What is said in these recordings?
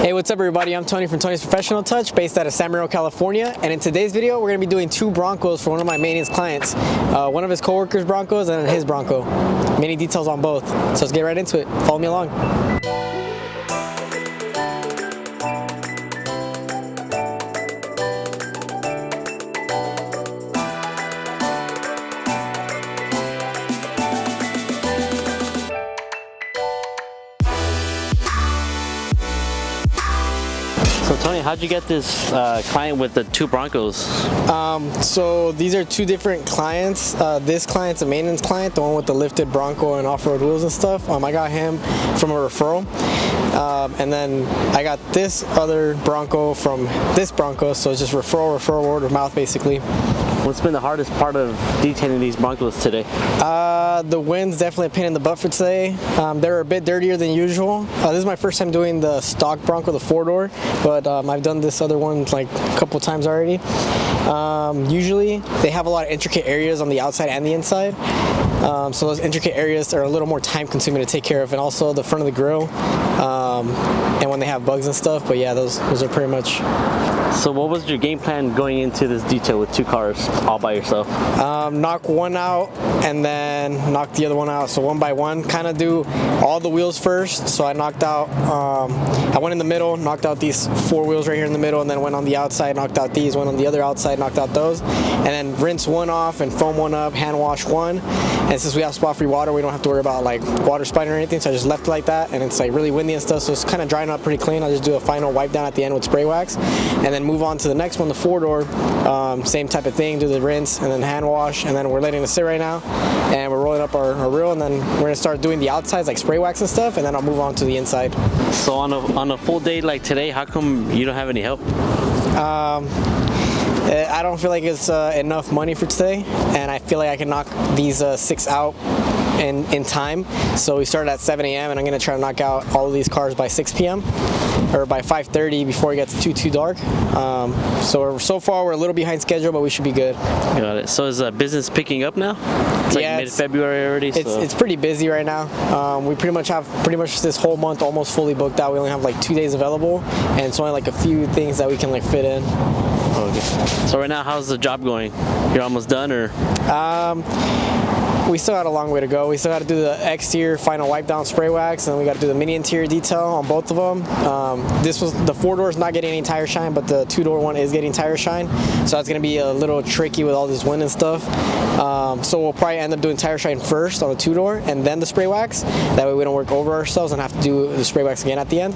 Hey, what's up everybody? I'm Tony from Tony's Professional Touch, based out of San Marino, California. And in today's video, we're gonna be doing two Broncos for one of my maintenance clients. One of his coworkers' Broncos and his Bronco. Many details on both. So let's get right into it. Follow me along. So Tony, how'd you get this client with the two Broncos? So these are two different clients. This client's a maintenance client, the one with the lifted Bronco and off-road wheels and stuff. I got him from a referral. And then I got this other Bronco from this Bronco, so it's just referral, word of mouth basically. What's been the hardest part of detailing these Broncos today? The wind's definitely a pain in the butt for today. They're a bit dirtier than usual. This is my first time doing the stock Bronco, the 4-door, but I've done this other one like a couple times already. Usually they have a lot of intricate areas on the outside and the inside. So those intricate areas are a little more time consuming to take care of, and also the front of the grill, and when they have bugs and stuff. But yeah, those are pretty much. So what was your game plan going into this detail with two cars all by yourself? Knock one out and then knock the other one out. So one by one, kind of do all the wheels first. So I knocked out, I went in the middle, knocked out these 4 wheels right here in the middle, and then went on the outside, knocked out these, went on the other outside, knocked out those, and then rinse one off and foam one up, hand wash one. And since we have spot-free water, we don't have to worry about like water spotting or anything. So I just left it like that, and it's like really windy and stuff, so it's kind of drying up pretty clean. I'll just do a final wipe down at the end with spray wax, and then move on to the next one, the 4-door. Same type of thing, do the rinse and then hand wash, and then we're letting it sit right now, and we're rolling up our reel, and then we're gonna start doing the outsides like spray wax and stuff, and then I'll move on to the inside. So on a full day like today, how come you don't have any help? I don't feel like it's enough money for today, and I feel like I can knock these 6 out in time. So we started at 7 a.m. and I'm gonna try to knock out all of these cars by 6 p.m. or by 5:30 before it gets too dark. So far we're a little behind schedule, but we should be good. Got it. So is business picking up now? It's like mid-February already. So. It's pretty busy right now. We pretty much have this whole month almost fully booked out. We only have like 2 days available, and it's only like a few things that we can like fit in. Okay. So right now, how's the job going? You're almost done, or? We still got a long way to go. We still got to do the exterior final wipe down spray wax, and then we got to do the mini interior detail on both of them. The 4-door is not getting any tire shine, but the 2-door one is getting tire shine. So that's going to be a little tricky with all this wind and stuff. So we'll probably end up doing tire shine first on the 2-door and then the spray wax. That way we don't work over ourselves and have to do the spray wax again at the end.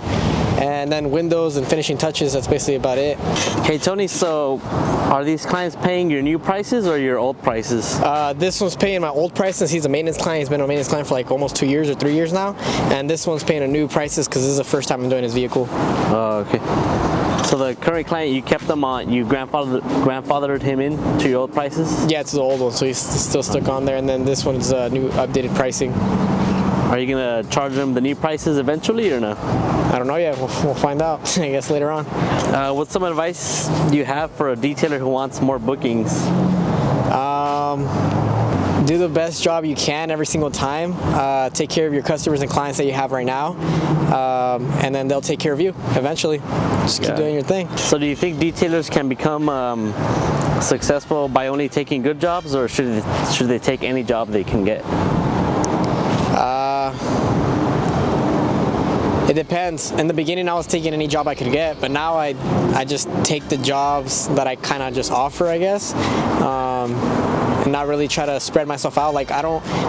And then windows and finishing touches, that's basically about it. Hey Tony, so are these clients paying your new prices or your old prices? This one's paying my old price since he's a maintenance client. He's been a maintenance client for like almost 2 years or 3 years now. And this one's paying a new prices because this is the first time I'm doing his vehicle. Oh, okay. So the current client, you kept them on, you grandfathered him in to your old prices? Yeah, it's the old one, so he's still stuck on there. And then this one's new updated pricing. Are you gonna charge them the new prices eventually or no? I don't know yet. We'll find out, I guess, later on. What's some advice you have for a detailer who wants more bookings? Do the best job you can every single time. Take care of your customers and clients that you have right now, and then they'll take care of you eventually. Just keep doing your thing. So do you think detailers can become successful by only taking good jobs, or should they take any job they can get? It depends. In the beginning, I was taking any job I could get, but now I just take the jobs that I kind of just offer, I guess, and not really try to spread myself out. Like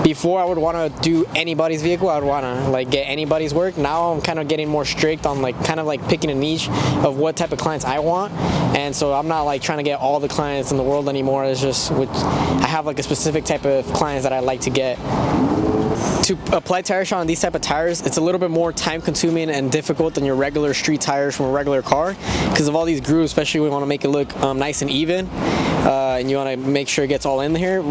before I would want to do anybody's vehicle, I would want to like get anybody's work. Now I'm kind of getting more strict on like kind of like picking a niche of what type of clients I want, and so I'm not like trying to get all the clients in the world anymore. It's just I have like a specific type of clients that I like to get. To apply tire shine on these type of tires, it's a little bit more time consuming and difficult than your regular street tires from a regular car because of all these grooves. Especially we want to make it look nice and even, and you want to make sure it gets all in here.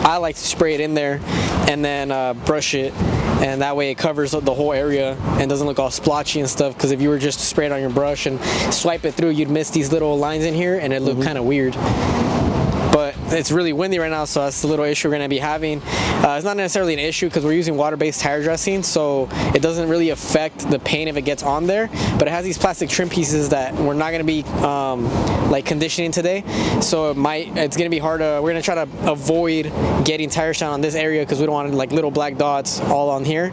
I like to spray it in there and then brush it, and that way it covers the whole area and doesn't look all splotchy and stuff, because if you were just to spray it on your brush and swipe it through, you'd miss these little lines in here and it looked kind of weird. But it's really windy right now, so that's the little issue we're going to be having. It's not necessarily an issue because we're using water-based tire dressing, so it doesn't really affect the paint if it gets on there, but it has these plastic trim pieces that we're not going to be like conditioning today, so it's going to be hard to, we're going to try to avoid getting tire shine on this area because we don't want like little black dots all on here,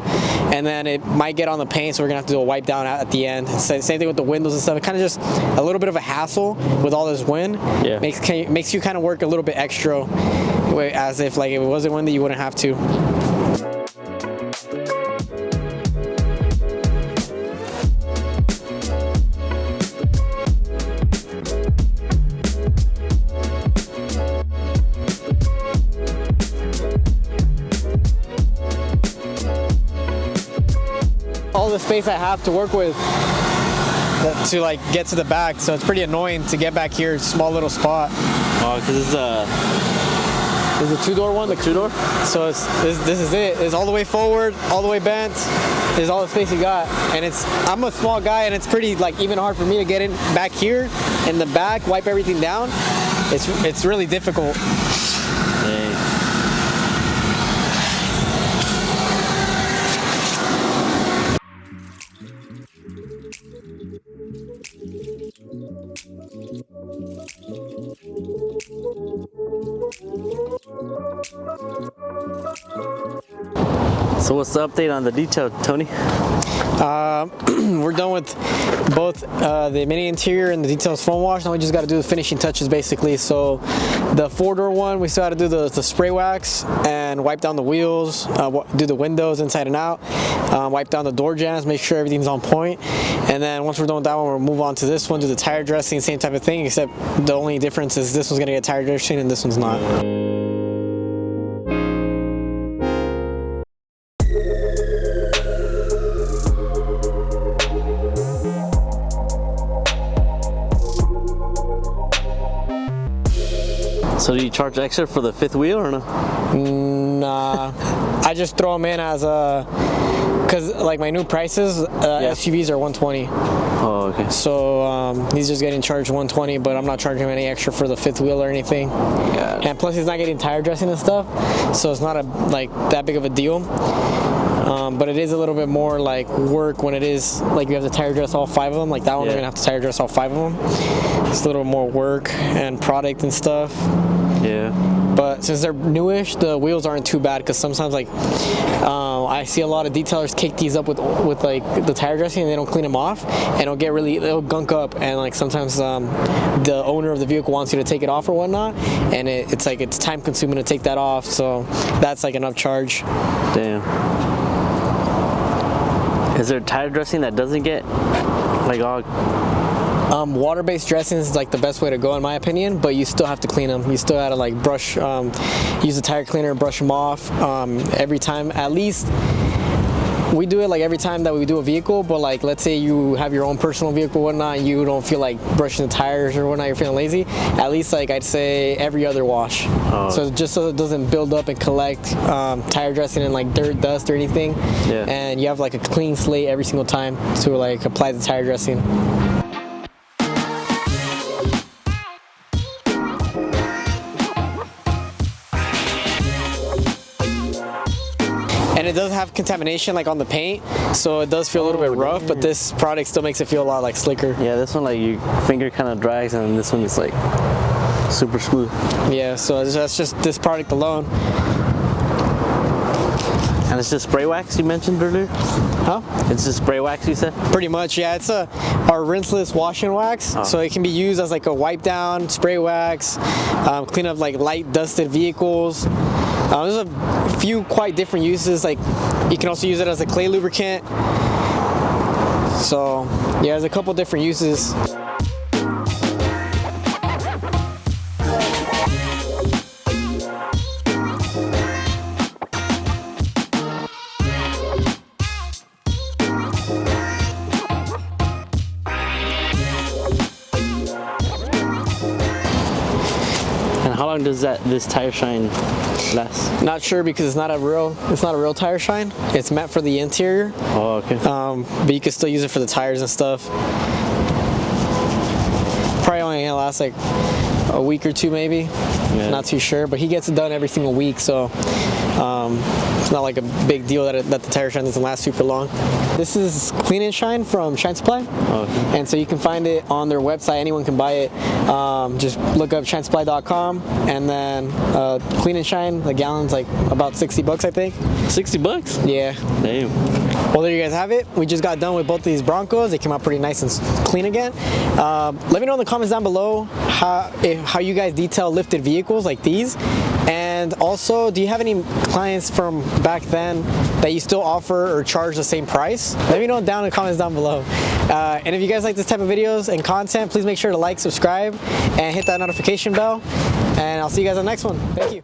and then it might get on the paint, so we're going to have to do a wipe down at the end. Same thing with the windows and stuff. It kind of just a little bit of a hassle with all this wind. Yeah. Makes you kind of work a little bit extra, as if like if it wasn't windy you wouldn't have to. All the space I have to work with to like get to the back, so it's pretty annoying to get back here. Small little spot. Oh, because this is a two-door one. The two-door. So this is it. It's all the way forward, all the way bent. This is all the space you got, and I'm a small guy, and it's pretty like even hard for me to get in back here in the back, wipe everything down. It's really difficult. Dang. So what's the update on the detail, Tony? We're done with both the mini interior and the details foam wash. Now we just got to do the finishing touches basically. So the four-door one, we still got to do the spray wax and wipe down the wheels, do the windows inside and out, wipe down the door jambs, make sure everything's on point. And then once we're done with that one, we'll move on to this one, do the tire dressing, same type of thing, except the only difference is this one's going to get tire dressing and this one's not. So do you charge extra for the fifth wheel or no? Nah, I just throw them in as cause like my new prices, SUVs are 120. Oh, okay. So he's just getting charged 120, but I'm not charging him any extra for the fifth wheel or anything. Yeah. And plus he's not getting tire dressing and stuff, so it's not like that big of a deal. But it is a little bit more like work when it is like you have to tire dress all 5 of them. Like that one, we're gonna have to tire dress all 5 of them. It's a little more work and product and stuff. Yeah. But since they're newish, the wheels aren't too bad because sometimes like I see a lot of detailers kick these up with like the tire dressing and they don't clean them off, and it'll gunk up, and like sometimes the owner of the vehicle wants you to take it off or whatnot, and it's like it's time consuming to take that off, so that's like an upcharge. Damn. Is there tire dressing that doesn't get like all? Water-based dressing is like the best way to go in my opinion, but you still have to clean them. You still gotta like brush, use a tire cleaner, brush them off every time. At least we do it like every time that we do a vehicle, but like let's say you have your own personal vehicle or whatnot, and you don't feel like brushing the tires or whatnot, you're feeling lazy, at least like I'd say every other wash. Oh. So just so it doesn't build up and collect tire dressing and like dirt, dust or anything. Yeah. And you have like a clean slate every single time to like apply the tire dressing. And it does have contamination like on the paint, so it does feel a little bit rough, but this product still makes it feel a lot like slicker. Yeah, this one like your finger kind of drags, and this one is like super smooth. Yeah, so that's just this product alone. And it's just spray wax you mentioned earlier? Huh? It's just spray wax you said? Pretty much, yeah. It's our rinseless wash and wax, so it can be used as like a wipe down, spray wax, clean up like light dusted vehicles. There's a few quite different uses, like you can also use it as a clay lubricant. So yeah, there's a couple different uses. How long does this tire shine last? Not sure because it's not a real tire shine. It's meant for the interior. Oh, okay. But you can still use it for the tires and stuff. Probably only gonna last like a week or two maybe. Yeah. Not too sure, but he gets it done every single week, so it's not like a big deal that the tire shine doesn't last super long. This is Clean and Shine from Shine Supply, and so you can find it on their website. Anyone can buy it. Just look up shinesupply.com, and then Clean and Shine, the gallon's like about $60, I think. $60? Yeah. Damn. Well, there you guys have it. We just got done with both of these Broncos. They came out pretty nice and clean again. Let me know in the comments down below how you guys detail lifted vehicles like these. And also, do you have any clients from back then that you still offer or charge the same price? Let me know down in the comments down below. And if you guys like this type of videos and content, please make sure to like, subscribe, and hit that notification bell. And I'll see you guys on the next one. Thank you.